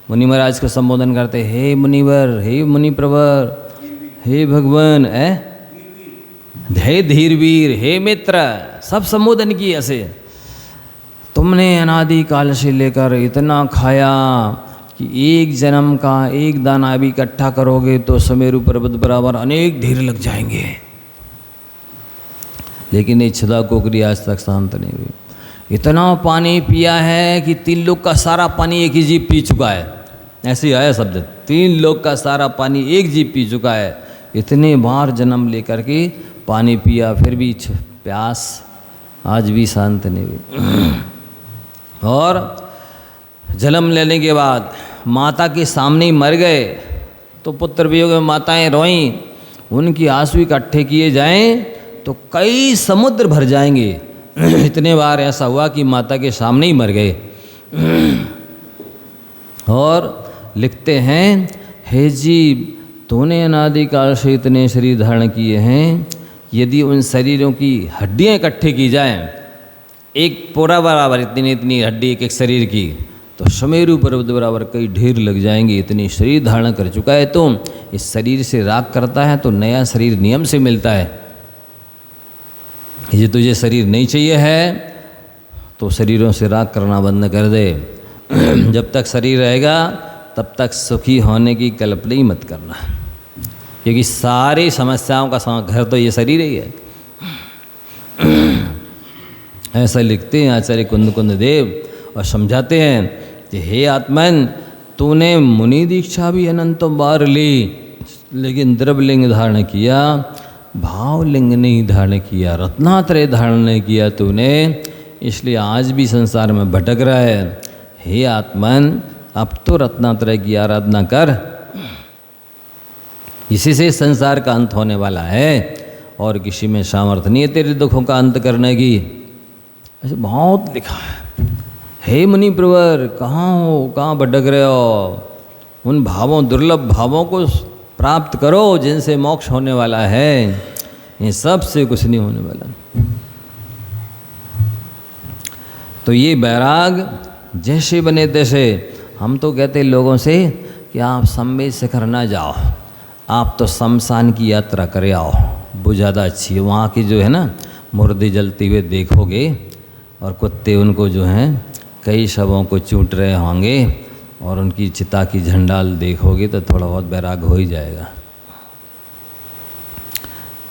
Speaker 1: मुनि महाराज को संबोधन करते, हे मुनिवर, हे मुनि प्रवर, हे भगवान, हे धीरवीर, हे मित्र, सब संबोधन किए ऐसे। तुमने अनादि काल से लेकर इतना खाया कि एक जन्म का एक दाना भी इकट्ठा करोगे तो सुमेरु पर्वत बराबर अनेक ढेर लग जाएंगे, लेकिन ये छदा कोकरी आज तक शांत नहीं हुई। इतना पानी पिया है कि 3 लोग का सारा पानी एक ही जीव पी चुका है। ऐसे ही आया शब्द, 3 लोग का सारा पानी एक जीव पी चुका है। इतने बार जन्म लेकर के पानी पिया, फिर भी प्यास आज भी शांत नहीं हुई। और जन्म लेने के बाद माता के सामने ही मर गए तो पुत्र वियोग में माताएं रोईं, उनकी आंसू इकट्ठे किए जाएं तो कई समुद्र भर जाएंगे। इतने बार ऐसा हुआ कि माता के सामने ही मर गए। और लिखते हैं, हे जीव, तूने अनादिकाल से इतने शरीर धारण किए हैं, यदि उन शरीरों की हड्डियां इकट्ठे की जाएं, एक पूरा बराबर इतनी इतनी हड्डी एक एक शरीर की, तो सुमेरु पर्वत बराबर कई ढेर लग जाएंगे। इतनी शरीर धारण कर चुका है तो इस शरीर से राग करता है तो नया शरीर नियम से मिलता है। ये तुझे शरीर नहीं चाहिए है तो शरीरों से राग करना बंद कर दे। जब तक शरीर रहेगा तब तक सुखी होने की कल्पना ही मत करना, क्योंकि सारी समस्याओं का घर तो ये शरीर ही है। ऐसा लिखते हैं आचार्य कुंद देव और समझाते हैं कि हे आत्मन, तूने मुनि दीक्षा भी अनंत बार ली, लेकिन द्रव्यलिंग धारण किया, भावलिंग नहीं धारण किया, रत्नात्रय धारण नहीं किया तूने, इसलिए आज भी संसार में भटक रहा है। हे आत्मन, अब तो रत्नात्रय की आराधना कर, इसी से संसार का अंत होने वाला है और किसी में सामर्थ्य नहीं है तेरे दुखों का अंत करने की। ऐसे बहुत लिखा है। हे मुनि प्रवर, कहाँ हो, कहाँ भटक रहे हो? उन भावों, दुर्लभ भावों को प्राप्त करो जिनसे मोक्ष होने वाला है। ये सब से कुछ नहीं होने वाला। तो ये बैराग जैसे बने तैसे। हम तो कहते लोगों से कि आप संवेद शिखर ना जाओ, आप तो शमशान की यात्रा करे आओ, वो ज़्यादा अच्छी है। वहाँ की जो है ना मुर्दे जलते हुए देखोगे और कुत्ते उनको जो हैं कई शवों को चूट रहे होंगे और उनकी चिता की झंडाल देखोगे तो थोड़ा बहुत बैराग हो ही जाएगा।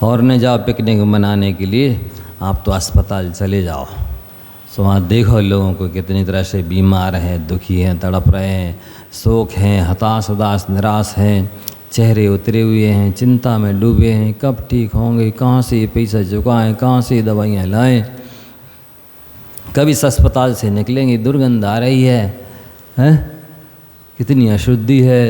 Speaker 1: और न जाओ पिकनिक मनाने के लिए, आप तो अस्पताल चले जाओ, सो वहाँ देखो लोगों को कितनी तरह से बीमार हैं, दुखी हैं, तड़प रहे हैं, शोक हैं, हताश उदास निराश हैं, चेहरे उतरे हुए हैं, चिंता में डूबे हैं, कब ठीक होंगे, कहाँ से ये पैसा चुकाएं, कहाँ से ये दवाइयाँ लाएं, कब इस अस्पताल से निकलेंगे, दुर्गंध आ रही है, हैं, कितनी अशुद्धि है,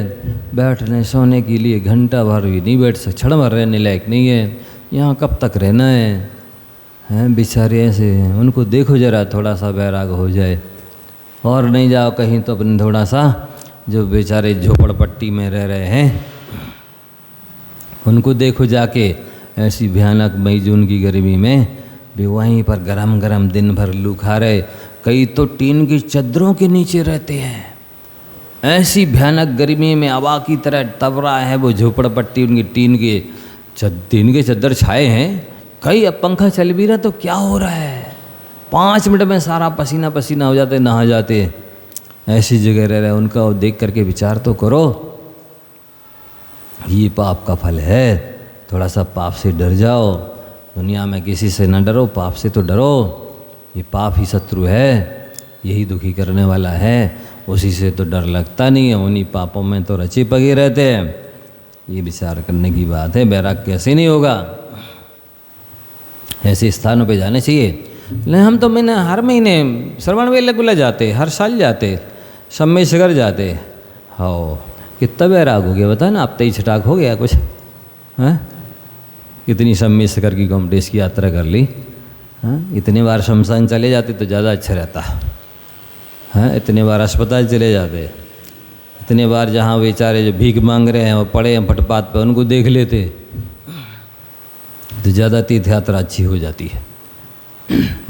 Speaker 1: बैठने सोने के लिए घंटा भर भी नहीं बैठ सकते, क्षण भर रहने लायक नहीं है, यहाँ कब तक रहना है, हैं बेचारे ऐसे हैं। उनको देखो जरा, थोड़ा सा बैराग हो जाए, और नहीं जाओ कहीं तो अपने थोड़ा सा जो बेचारे झोपड़पट्टी में रह रहे हैं उनको देखो जाके, ऐसी भयानक मई जून की गर्मी में भी वहीं पर गरम गरम दिन भर लू खा रहे, कई तो टीन की चद्दरों के नीचे रहते हैं, ऐसी भयानक गर्मी में हवा की तरह तब रहा है वो झोपड़पट्टी, उनकी टीन के चद्दर छाए हैं, कई अब पंखा चल भी रहा तो क्या हो रहा है, 5 मिनट में सारा पसीना पसीना हो जाते, नहा जाते, ऐसी जगह रह रहे हैं। उनका देख करके विचार तो करो, ये पाप का फल है, थोड़ा सा पाप से डर जाओ, दुनिया में किसी से न डरो, पाप से तो डरो, ये पाप ही शत्रु है, यही दुखी करने वाला है, उसी से तो डर लगता नहीं है, उन्हीं पापों में तो रचे पगे रहते हैं। ये विचार करने की बात है, बैराग कैसे नहीं होगा, ऐसे स्थानों पे जाने चाहिए। लेकिन हम तो मैंने हर महीने श्रवण बेलगुला जाते, हर साल जाते, सम्मेशगर जाते, हाँ कितना बैराग हो गया बता ना, अब 23 छटाक हो गया कुछ, हैं कितनी सम्मेशगर की कॉम्प्लेक्स की यात्रा कर ली, हाँ इतने बार शमशान चले जाते तो ज़्यादा अच्छा रहता, हैं इतने बार अस्पताल चले जाते, इतने बार जहाँ बेचारे जो भीख मांग रहे हैं वो पड़े हैं फुटपाथ पे, उनको देख लेते तो ज़्यादा तीर्थ यात्रा अच्छी हो जाती है,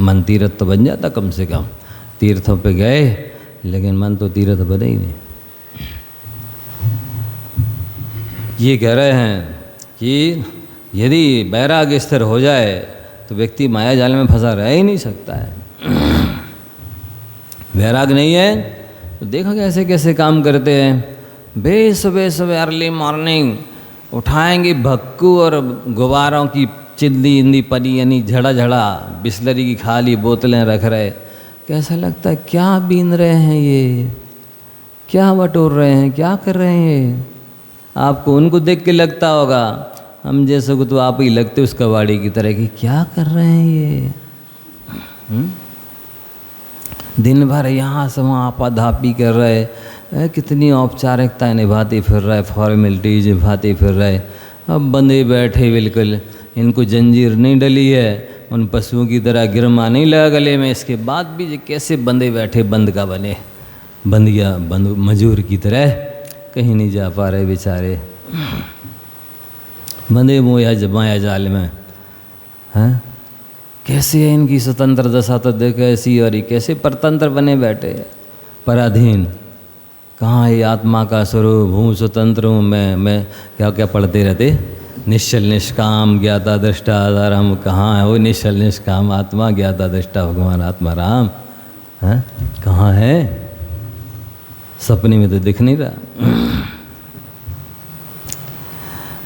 Speaker 1: मन तीर्थ तो बन जाता कम से कम, तीर्थों पे गए लेकिन मन तो तीर्थ बने ही नहीं। ये कह रहे हैं कि यदि बैराग स्थिर हो जाए तो व्यक्ति माया जाल में फंसा रह ही नहीं सकता है। बैराग नहीं है तो देखो कैसे कैसे काम करते हैं, सुबह सुबह अर्ली मॉर्निंग उठाएंगे भक्कू और गुब्बारों की चिंदी इंदी पनी यानी झड़ा झड़ा बिस्लरी की खाली बोतलें रख रहे, कैसा लगता है क्या बीन रहे हैं ये, क्या बटोर रहे हैं, क्या कर रहे हैं ये। आपको उनको देख के लगता होगा, हम जैसे को तो आप ही लगते उस कबाड़ी की तरह की, क्या कर रहे हैं ये, दिन भर यहाँ से वहाँ आपाधापी कर रहे, कितनी औपचारिकताएं निभाते फिर रहे, फॉर्मेलिटीज निभाते फिर रहे, अब बंदे बैठे बिल्कुल, इनको जंजीर नहीं डली है, उन पशुओं की तरह गिरमा नहीं लगा गले में, इसके बाद भी ये कैसे बंदे बैठे बंद का बने, बंदिया बंद मजूर की तरह कहीं नहीं जा पा रहे बेचारे, बंदे मोया जमाया जाल में, हैं कैसे है इनकी स्वतंत्र दशा तो देखो ऐसी, और ये कैसे परतंत्र बने बैठे, पराधीन, कहाँ है आत्मा का स्वरूप, हूँ स्वतंत्र हूँ मैं क्या क्या पढ़ते रहते, निश्चल निष्काम ज्ञाता दृष्टा आधारम, कहाँ है वो निश्चल निष्काम आत्मा ज्ञाता दृष्टा भगवान आत्मा राम, हैं कहाँ है, सपने में तो दिख नहीं रहा।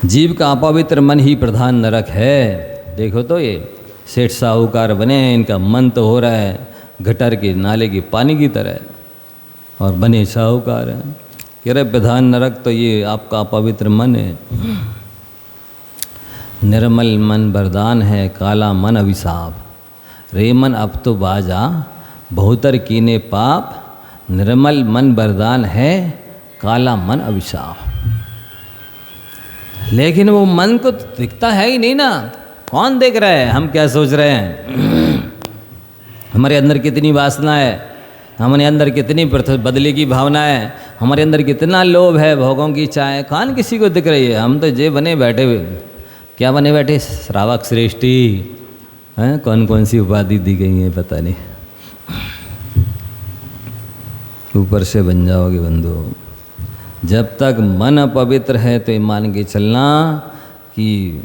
Speaker 1: जीव का अपवित्र मन ही प्रधान नरक है। देखो तो ये सेठ साहूकार बने हैं, इनका मन तो हो रहा है गटर के नाले के पानी की तरह, और बने साहूकार हैं, कह रहे प्रधान नरक तो ये आपका अपवित्र मन है। निर्मल मन वरदान है, काला मन अभिशाप, रे मन अब तो बाजा बहुतर कीने पाप, निर्मल मन वरदान है, काला मन अभिशाप। लेकिन वो मन को दिखता है ही नहीं ना, कौन देख रहा है, हम क्या सोच रहे हैं, हमारे अंदर कितनी वासना है, हमारे अंदर कितनी बदले की भावना है, हमारे अंदर कितना लोभ है, भोगों की चाय, कौन किसी को दिख रही है। हम तो जे बने बैठे हुए, क्या बने बैठे, श्रावक श्रेष्ठी हैं, कौन कौन सी उपाधि दी गई है पता नहीं, ऊपर से बन जाओगे बंधु। जब तक मन अपवित्र है तो ये मान के चलना कि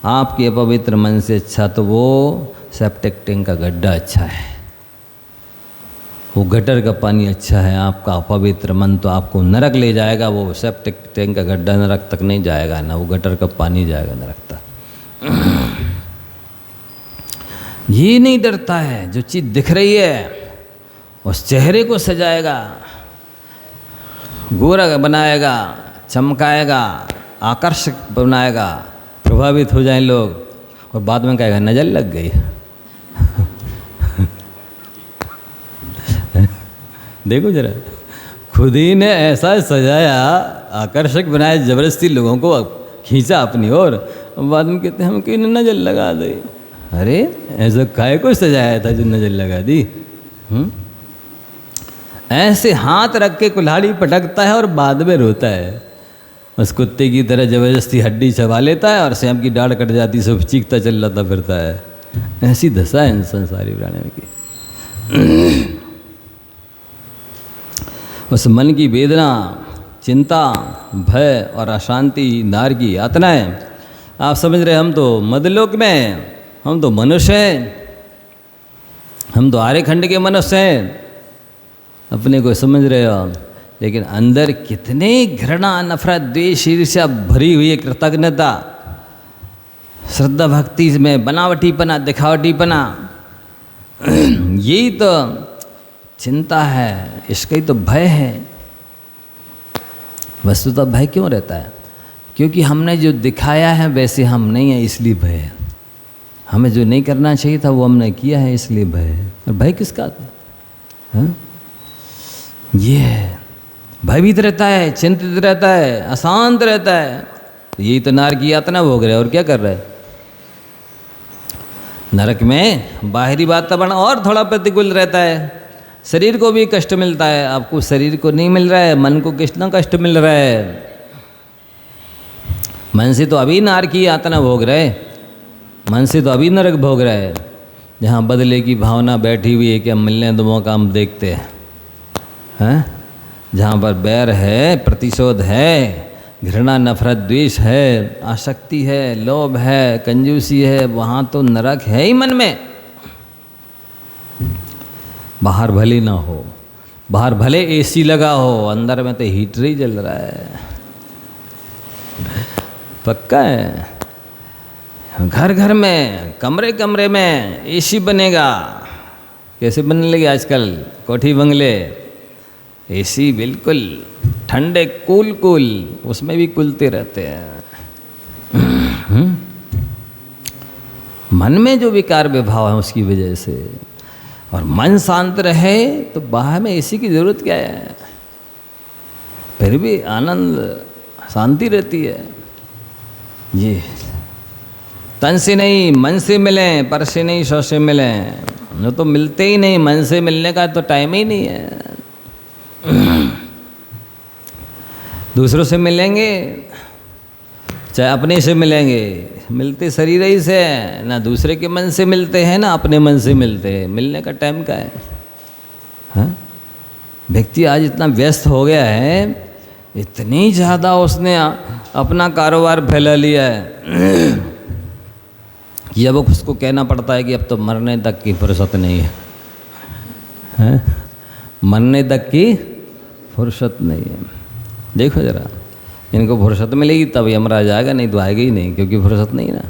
Speaker 1: आपके अपवित्र मन से अच्छा तो वो सेप्टिक टैंक का गड्ढा अच्छा है, वो गटर का पानी अच्छा है। आपका अपवित्र मन तो आपको नरक ले जाएगा, वो सेप्टिक टैंक का गड्ढा नरक तक नहीं जाएगा, ना वो गटर का पानी जाएगा नरक तक। ये नहीं डरता है, जो चीज़ दिख रही है उस चेहरे को सजाएगा, गोरा बनाएगा, चमकाएगा, आकर्षक बनाएगा, प्रभावित हो जाएं लोग, और बाद में कहेगा नजर लग गई। देखो जरा, खुद ही ने ऐसा सजाया, आकर्षक बनाया, जबरदस्ती लोगों को खींचा अपनी ओर, और बाद में कहते हैं हम क्यों नजर लगा दे। अरे ऐसा काय को सजाया था जो नजर लगा दी? ऐसे हाथ रख के कुल्हाड़ी पटकता है और बाद में रोता है। उस कुत्ते की तरह जबरदस्ती हड्डी चबा लेता है और स्वयं की डाढ़ कट जाती, सब चीखता चिल्लाता फिरता है। ऐसी दशा है इन संसारी प्राणियों की। उस मन की वेदना, चिंता, भय और अशांति, नार की यातनाएं, आप समझ रहे हम तो मध्यलोक में, हम तो मनुष्य हैं, हम तो आर्यखंड के मनुष्य हैं, अपने को समझ रहे हो, लेकिन अंदर कितने घृणा, नफरत, द्वेष, ईर्ष्या भरी हुई है, कृतज्ञता, श्रद्धा भक्ति में बनावटीपना, दिखावटीपना, यही तो चिंता है, इसका ही तो भय है। वस्तुतः भय क्यों रहता है? क्योंकि हमने जो दिखाया है वैसे हम नहीं है, इसलिए भय है। हमें जो नहीं करना चाहिए था वो हमने किया है, इसलिए भय है। और भय किसका था? ये है, भयभीत रहता है, चिंतित रहता है, अशांत रहता है। यही तो नरक की यातना भोग रहे, और क्या कर रहे हैं? नरक में बाहरी वातावरण और थोड़ा प्रतिकूल रहता है, शरीर को भी कष्ट मिलता है। आपको शरीर को नहीं मिल रहा है, मन को कितना कष्ट मिल रहा है। मन से तो अभी नरक की यातना भोग रहे, मन से तो अभी नरक भोग रहा है। जहाँ बदले की भावना बैठी हुई है कि हम मिलने दो मौका, हम देखते हैं। जहाँ पर बैर है, प्रतिशोध है, घृणा, नफरत, द्वेष है, आसक्ति है, लोभ है, कंजूसी है, वहाँ तो नरक है ही मन में। बाहर भले ना हो, बाहर भले एसी लगा हो, अंदर में तो हीटर ही जल रहा है। पक्का है। घर घर में, कमरे कमरे में एसी बनेगा। कैसे बनने लगे आजकल कोठी बंगले? एसी बिल्कुल ठंडे, कूल कूल, उसमें भी कुलते रहते हैं। मन में जो विकार विभाव है उसकी वजह से। और मन शांत रहे तो बाहर में एसी की जरूरत क्या है? फिर भी आनंद, शांति रहती है। ये तन से नहीं मन से मिलें, पर से नहीं सौ से मिलें। वो तो मिलते ही नहीं, मन से मिलने का तो टाइम ही नहीं है। दूसरों से मिलेंगे चाहे अपने से मिलेंगे, मिलते शरीर ही से, ना दूसरे के मन से मिलते हैं ना अपने मन से मिलते हैं। मिलने का टाइम का है? हाँ, व्यक्ति आज इतना व्यस्त हो गया है, इतनी ज़्यादा उसने अपना कारोबार फैला लिया है कि अब उसको कहना पड़ता है कि अब तो मरने तक की फुर्सत नहीं है, हैं? मरने तक की फुर्सत नहीं है। देखो जरा, इनको फुर्सत मिलेगी तब यमराज आएगा, नहीं तो आएगा ही नहीं, क्योंकि फुर्सत नहीं ना।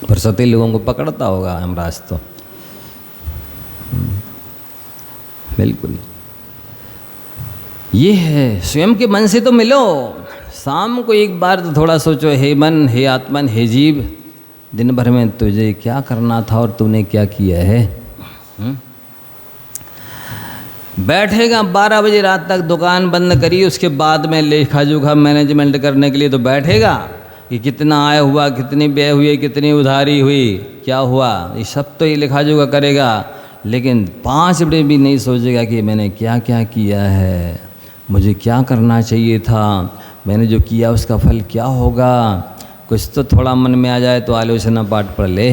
Speaker 1: फुर्सती लोगों को पकड़ता होगा यमराज तो। बिल्कुल ये है, स्वयं के मन से तो मिलो। शाम को एक बार तो थोड़ा सोचो, हे मन, हे आत्मन, हे जीव, दिन भर में तुझे क्या करना था और तूने क्या किया है? बैठेगा 12 बजे रात तक, दुकान बंद करी, उसके बाद में लेखा जोखा मैनेजमेंट करने के लिए तो बैठेगा कि कितना आय हुआ, कितनी व्यय हुई, कितनी उधारी हुई, क्या हुआ, ये सब तो ये लेखा जोखा करेगा। लेकिन 5 मिनट भी नहीं सोचेगा कि मैंने क्या क्या किया है, मुझे क्या करना चाहिए था, मैंने जो किया उसका फल क्या होगा। कुछ तो थोड़ा मन में आ जाए तो आलोचना पाठ पढ़ ले,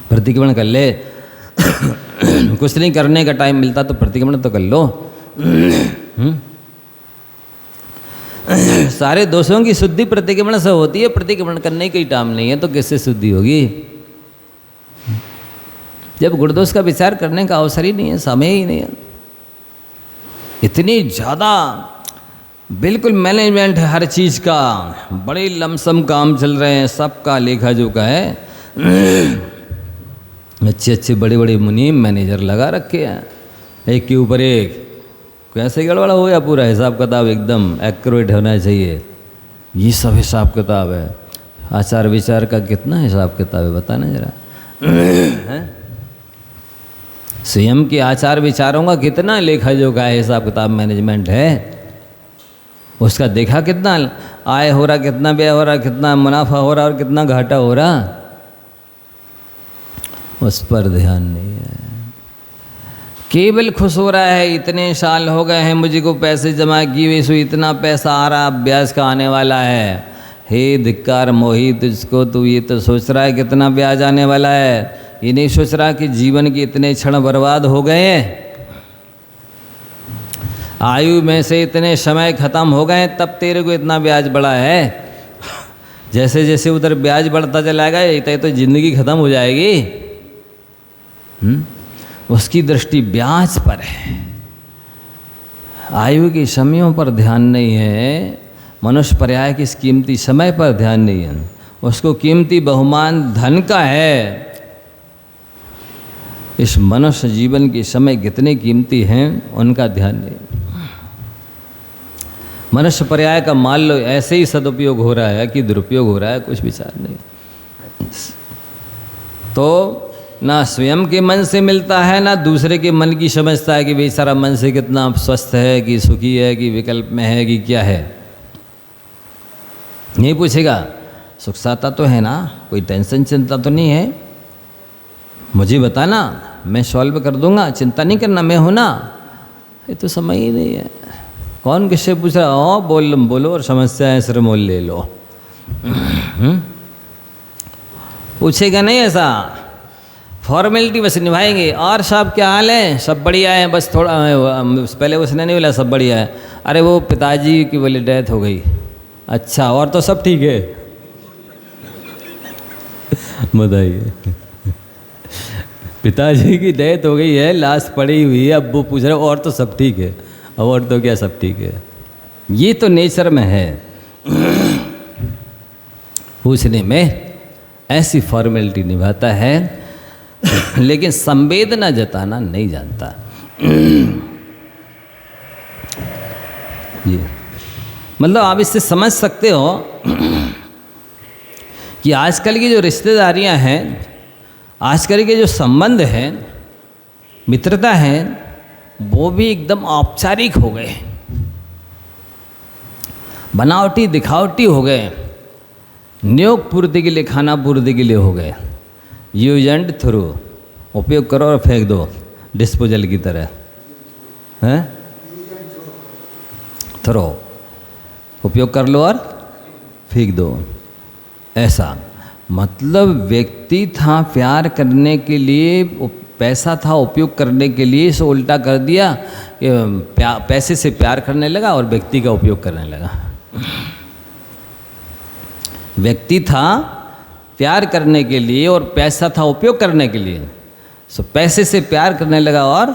Speaker 1: प्रतिक्रमण कर ले। कुछ नहीं करने का टाइम मिलता तो प्रतिक्रमण तो कर लो। सारे दोषों की शुद्धि प्रतिक्रमण से होती है, प्रतिक्रमण करने का ही टाइम नहीं है तो किससे शुद्धि होगी? जब गुणदोष का विचार करने का अवसर ही नहीं है, समय ही नहीं है। इतनी ज़्यादा बिल्कुल मैनेजमेंट है हर चीज़ का, बड़े लमसम काम चल रहे हैं, सबका लेखा जोखा है। अच्छे अच्छे बड़े बड़े मुनीम मैनेजर लगा रखे हैं, एक के ऊपर एक। कैसे गड़बड़ा हो गया, पूरा हिसाब किताब एकदम एक्यूरेट होना चाहिए। ये सब हिसाब किताब है। आचार विचार का कितना हिसाब किताब है बताना जरा। स्वयं के आचार विचारों का कितना लेखा जोखा है, हिसाब किताब मैनेजमेंट है। उसका देखा कितना आय हो रहा, कितना व्यय हो रहा, कितना मुनाफा हो रहा और कितना घाटा हो रहा, उस पर ध्यान नहीं है। केवल खुश हो रहा है, इतने साल हो गए हैं मुझे को पैसे जमा किए हुए, सो इतना पैसा आ रहा, ब्याज का आने वाला है। हे धिक्कार मोही तुझको, तू ये तो सोच रहा है कितना ब्याज आने वाला है, ये नहीं सोच रहा कि जीवन के इतने क्षण बर्बाद हो गए हैं, आयु में से इतने समय खत्म हो गए, तब तेरे को इतना ब्याज बढ़ा है। जैसे जैसे उधर ब्याज बढ़ता चलाएगा, ये तो जिंदगी खत्म हो जाएगी। उसकी दृष्टि ब्याज पर है, आयु के समयों पर ध्यान नहीं है। मनुष्य पर्याय की इस कीमती समय पर ध्यान नहीं है। उसको कीमती बहुमान धन का है। इस मनुष्य जीवन के समय कितने कीमती हैं उनका ध्यान नहीं। मनुष्य पर्याय का मान लो ऐसे ही सदुपयोग हो रहा है कि दुरुपयोग हो रहा है, कुछ विचार नहीं। तो ना स्वयं के मन से मिलता है, ना दूसरे के मन की समझता है कि बेचारा मन से कितना स्वस्थ है, कि सुखी है, कि विकल्प में है, कि क्या है। नहीं पूछेगा सुख साता तो है ना, कोई टेंशन चिंता तो नहीं है, मुझे बताना, मैं सॉल्व कर दूंगा, चिंता नहीं करना, मैं हूं ना। ये तो समय ही नहीं है। कौन किससे पूछ रहा, हो बोलो और समस्या सिर मोल ले लो। पूछेगा नहीं ऐसा, फॉर्मेलिटी बस निभाएंगे। और साहब क्या हाल है, सब बढ़िया है, बस थोड़ा पहले उसने नहीं बोला सब बढ़िया है, अरे वो पिताजी की बोले डेथ हो गई, अच्छा और तो सब ठीक है। बताइए, पिताजी की डेथ हो गई है, लाश पड़ी हुई है, अब वो पूछ रहे और तो सब ठीक है, अब और तो क्या सब ठीक है। ये तो नेचर में है पूछने में, ऐसी फॉर्मेलिटी निभाता है, लेकिन संवेदना जताना नहीं जानता। ये मतलब आप इससे समझ सकते हो कि आजकल की जो रिश्तेदारियां हैं, आजकल के जो संबंध हैं, मित्रता है, वो भी एकदम औपचारिक हो गए, बनावटी दिखावटी हो गए, नियोग पूर्ति के लिए, खाना पूर्ति के लिए हो गए। यूज एंड थ्रू, उपयोग करो और फेंक दो डिस्पोजल की तरह, हैं? थ्रो, उपयोग कर लो और फेंक दो, ऐसा। मतलब व्यक्ति था प्यार करने के लिए, पैसा था उपयोग करने के लिए, सो उल्टा कर दिया, पैसे से प्यार करने लगा और व्यक्ति का उपयोग करने लगा। व्यक्ति था प्यार करने के लिए और पैसा था उपयोग करने के लिए, सो पैसे से प्यार करने लगा और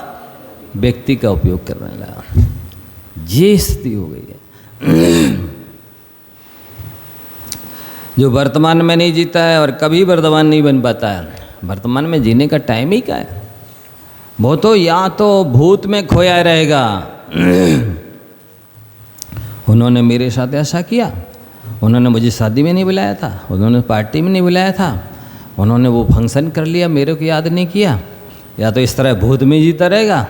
Speaker 1: व्यक्ति का उपयोग करने लगा। ये स्थिति हो गई है। जो वर्तमान में नहीं जीता है और कभी वर्तमान नहीं बन पाता है, वर्तमान में जीने का टाइम ही क्या है। वो तो या तो भूत में खोया रहेगा। उन्होंने मेरे साथ ऐसा किया, उन्होंने मुझे शादी में नहीं बुलाया था, उन्होंने पार्टी में नहीं बुलाया था, उन्होंने वो फंक्शन कर लिया, मेरे को याद नहीं किया। या तो इस तरह भूत में जीता रहेगा,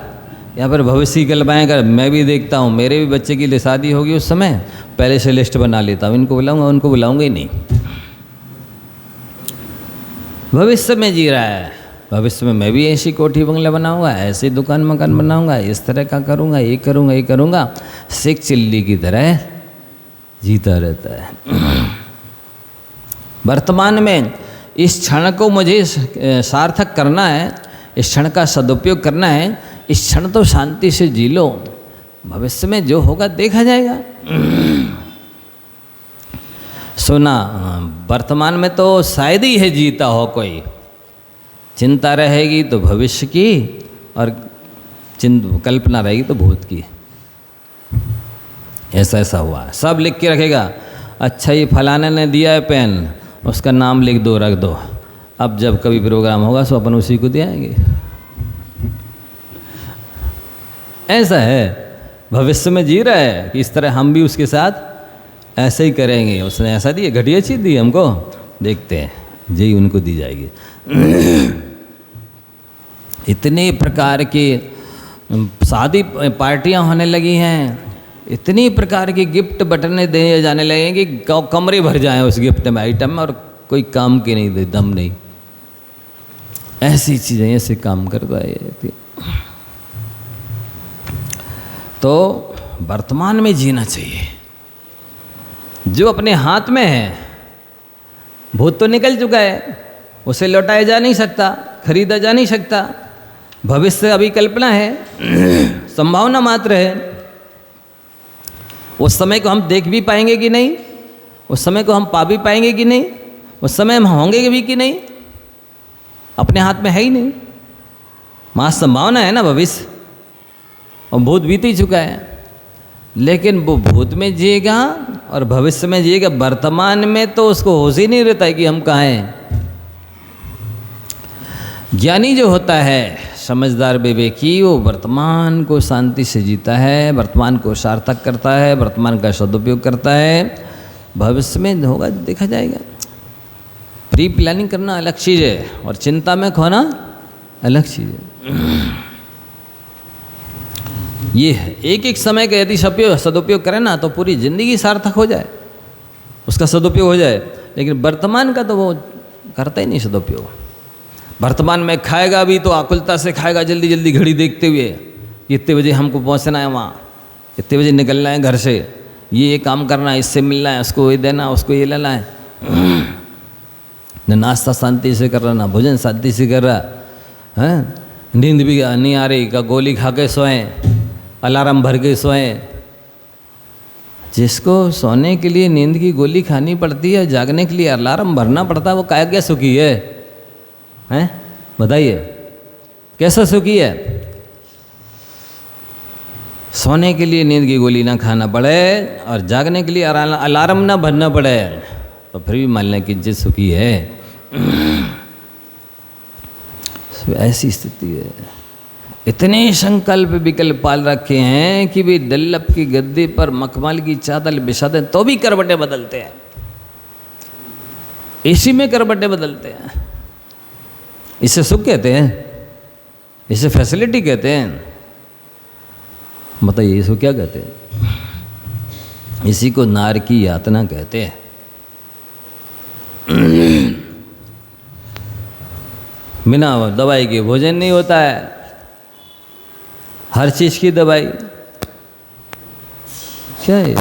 Speaker 1: या फिर भविष्य की कल्पनाएं कर। मैं भी देखता हूँ, मेरे भी बच्चे की लिए शादी होगी, उस समय पहले से लिस्ट बना लेता हूँ, इनको बुलाऊंगा, उनको बुलाऊंगा ही नहीं। भविष्य में जी रहा है, भविष्य में मैं भी ऐसी कोठी बंगला बनाऊंगा, ऐसी दुकान मकान बनाऊंगा, इस तरह का करूंगा, ये करूंगा, ये करूंगा। सिख चिल्ली की तरह जीता रहता है। वर्तमान में इस क्षण को मुझे सार्थक करना है, इस क्षण का सदुपयोग करना है, इस क्षण तो शांति से जी लो, भविष्य में जो होगा देखा जाएगा। सुना, वर्तमान में तो शायद ही है जीता हो कोई, चिंता रहेगी तो भविष्य की और कल्पना रहेगी तो भूत की। ऐसा ऐसा हुआ, सब लिख के रखेगा। अच्छा ये फलाने ने दिया है पेन, उसका नाम लिख दो, रख दो। अब जब कभी प्रोग्राम होगा तो अपन उसी को दे आएंगे। ऐसा है, भविष्य में जी रहा है कि इस तरह हम भी उसके साथ ऐसे ही करेंगे। उसने ऐसा दिया, घटिया चीज़ दी हमको, देखते हैं जी उनको दी जाएगी। इतने प्रकार की शादी पार्टियां होने लगी हैं, इतनी प्रकार की गिफ्ट बटने दिए जाने लगे कि कमरे भर जाएं उस गिफ्ट में, आइटम में, और कोई काम की नहीं, दम नहीं। ऐसी चीज़ें ऐसे काम करता है। तो वर्तमान में जीना चाहिए। जो अपने हाथ में है, भूत तो निकल चुका है, उसे लौटाया जा नहीं सकता, खरीदा जा नहीं सकता। भविष्य अभी कल्पना है, संभावना मात्र है। उस समय को हम देख भी पाएंगे कि नहीं, उस समय को हम पा भी पाएंगे कि नहीं, उस समय हम होंगे भी कि नहीं, अपने हाथ में है ही नहीं। वहाँ संभावना है ना भविष्य, और भूत बीत ही चुका है। लेकिन वो भूत में जिएगा और भविष्य में जिएगा, वर्तमान में तो उसको होश ही नहीं रहता है कि हम कहाँ हैं। ज्ञानी जो होता है, समझदार विवेकी, वो वर्तमान को शांति से जीता है, वर्तमान को सार्थक करता है, वर्तमान का सदुपयोग करता है। भविष्य में होगा देखा जाएगा। प्री प्लानिंग करना अलग चीज़ है और चिंता में खोना अलग चीज़ है। ये है, एक एक समय का यदि सदुपयोग करें ना तो पूरी जिंदगी सार्थक हो जाए, उसका सदुपयोग हो जाए। लेकिन वर्तमान का तो वो करता ही नहीं सदुपयोग। वर्तमान में खाएगा भी तो आकुलता से खाएगा, जल्दी जल्दी घड़ी देखते हुए, इतने बजे हमको पहुंचना है वहाँ, इतने बजे निकलना है घर से, ये काम करना है, इससे मिलना है, उसको ये देना, उसको ये लेना है। न नाश्ता शांति से कर रहा, ना भोजन शांति से कर रहा है। नींद भी नहीं आ रही, का गोली खा के सोएं, अलार्म भर के सोएं। जिसको सोने के लिए नींद की गोली खानी पड़ती है, जागने के लिए अलार्म भरना पड़ता है, वो काय क्या सुखी है? हैं बताइए, कैसा सुखी है? सोने के लिए नींद की गोली ना खाना पड़े और जागने के लिए अलार्म ना भरना पड़े, तो फिर भी मान लें कि जिस सुखी है। ऐसी स्थिति है। इतने संकल्प विकल्प पाल रखे हैं कि वे डल्लप की गद्दे पर मखमल की चादर बिछा दें तो भी करवटे बदलते हैं, इसी में करवटे बदलते हैं। इसे सुख कहते हैं, इसे फैसिलिटी कहते हैं। बताइए इसको क्या कहते हैं? इसी को नार की यातना कहते हैं। बिना दवाई के भोजन नहीं होता है, हर चीज़ की दवाई। क्या है?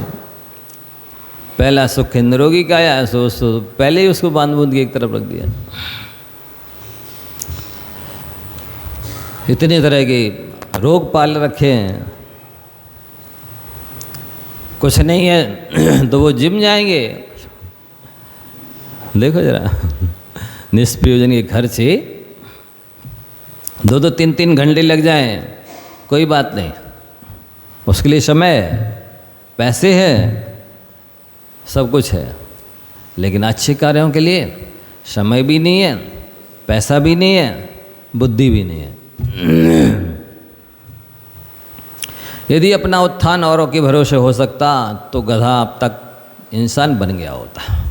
Speaker 1: पहला सुख निरोगी का आया, सो पहले ही उसको बांध बूंद के एक तरफ रख दिया। इतने तरह के रोग पाल रखे हैं। कुछ नहीं है तो वो जिम जाएंगे। देखो जरा, निष्प्रयोजन के खर्चे 2-2, 3-3 घंटे लग जाएं, कोई बात नहीं, उसके लिए समय, पैसे हैं, सब कुछ है। लेकिन अच्छे कार्यों के लिए समय भी नहीं है, पैसा भी नहीं है, बुद्धि भी नहीं है। यदि अपना उत्थान औरों के भरोसे हो सकता तो गधा अब तक इंसान बन गया होता।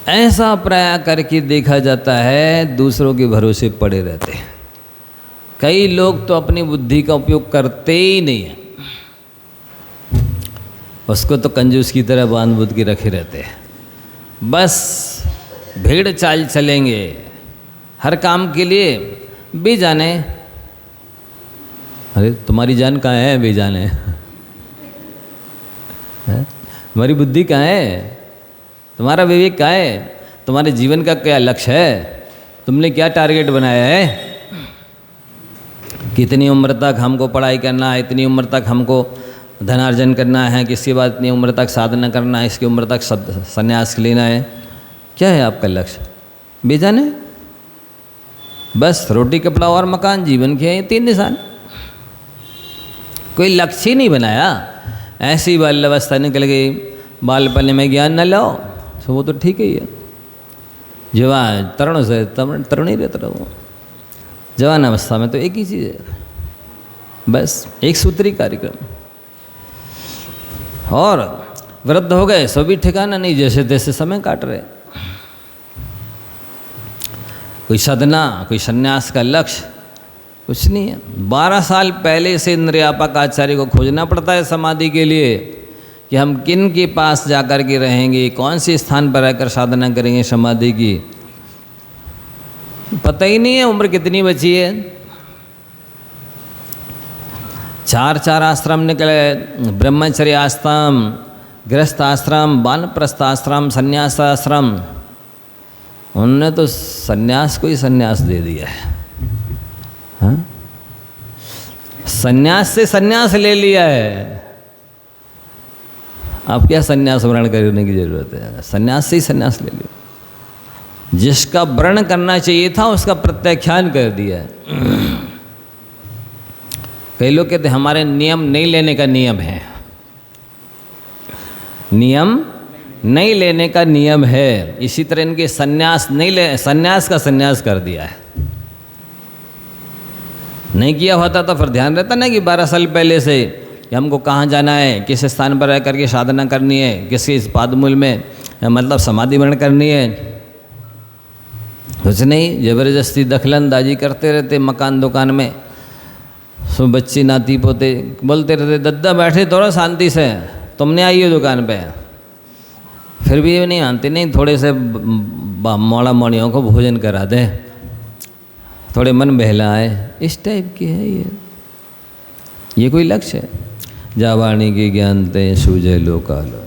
Speaker 1: ऐसा प्राय करके देखा जाता है, दूसरों के भरोसे पड़े रहते हैं। कई लोग तो अपनी बुद्धि का उपयोग करते ही नहीं है, उसको तो कंजूस की तरह बांध बुध के रखे रहते हैं। बस भेड़ चाल चलेंगे, हर काम के लिए बेजाने। अरे तुम्हारी जान कहाँ है? बेजाने तुम्हारी बुद्धि कहाँ है? तुम्हारा विवेक कहाँ है? तुम्हारे जीवन का क्या लक्ष्य है? तुमने क्या टारगेट बनाया है? कितनी उम्र तक हमको पढ़ाई करना है, इतनी उम्र तक हमको धनार्जन करना है, किसके बाद इतनी उम्र तक साधना करना है, इसकी उम्र तक संन्यास लेना है। क्या है आपका लक्ष्य? बेजाने। बस रोटी कपड़ा और मकान, जीवन के हैं 3 निशान। कोई लक्ष्य ही नहीं बनाया। ऐसी बाल्यावस्था निकल गई, बालपन में ज्ञान न लाओ तो वो तो ठीक ही है। जवान तरुण से तरुण ही रहता रहो, जवान अवस्था में तो एक ही चीज़ है, बस एक सूत्री कार्यक्रम। और वृद्ध हो गए सो भी ठिकाना नहीं, जैसे तैसे समय काट रहे। कोई साधना, कोई संन्यास का लक्ष्य कुछ नहीं है। 12 साल पहले से इंद्रियापक आचार्य को खोजना पड़ता है समाधि के लिए कि हम किन के पास जाकर के रहेंगे, कौन से स्थान पर रहकर साधना करेंगे समाधि की, पता ही नहीं है। उम्र कितनी बची है, 4 आश्रम निकले, ब्रह्मचर्य आश्रम, गृहस्थ आश्रम, वानप्रस्थ आश्रम, संन्यास आश्रम। उन्होंने तो संन्यास को ही संन्यास दे दिया है, हाँ? संन्यास से संन्यास ले लिया है। अब क्या संन्यास वर्ण करने की जरूरत है, संन्यास से ही संन्यास ले लिया। जिसका वर्ण करना चाहिए था उसका प्रत्याख्यान कर दिया है। कई लोग कहते हमारे नियम नहीं लेने का नियम है, नियम नहीं लेने का नियम है। इसी तरह इनके संन्यास नहीं ले, संन्यास का संन्यास कर दिया है। नहीं किया होता तो फिर ध्यान रहता ना कि 12 साल पहले से कि हमको कहाँ जाना है, किस स्थान पर रह करके साधना करनी है, किसी पादमूल में मतलब समाधि वर्ण करनी है। कुछ नहीं, जबरदस्ती दखलंदाजी करते रहते मकान दुकान में। सो बच्चे नाती पोते बोलते रहते दद्दा बैठे थोड़ा शांति से, तुमने आई हो दुकान पे, फिर भी ये नहीं आनते, नहीं थोड़े से मौड़ा मौड़ियों को भोजन करा दे, थोड़े मन बहलाए, इस टाइप की है ये कोई लक्ष्य है? जावाणी की ज्ञानते सूझे लोकालो।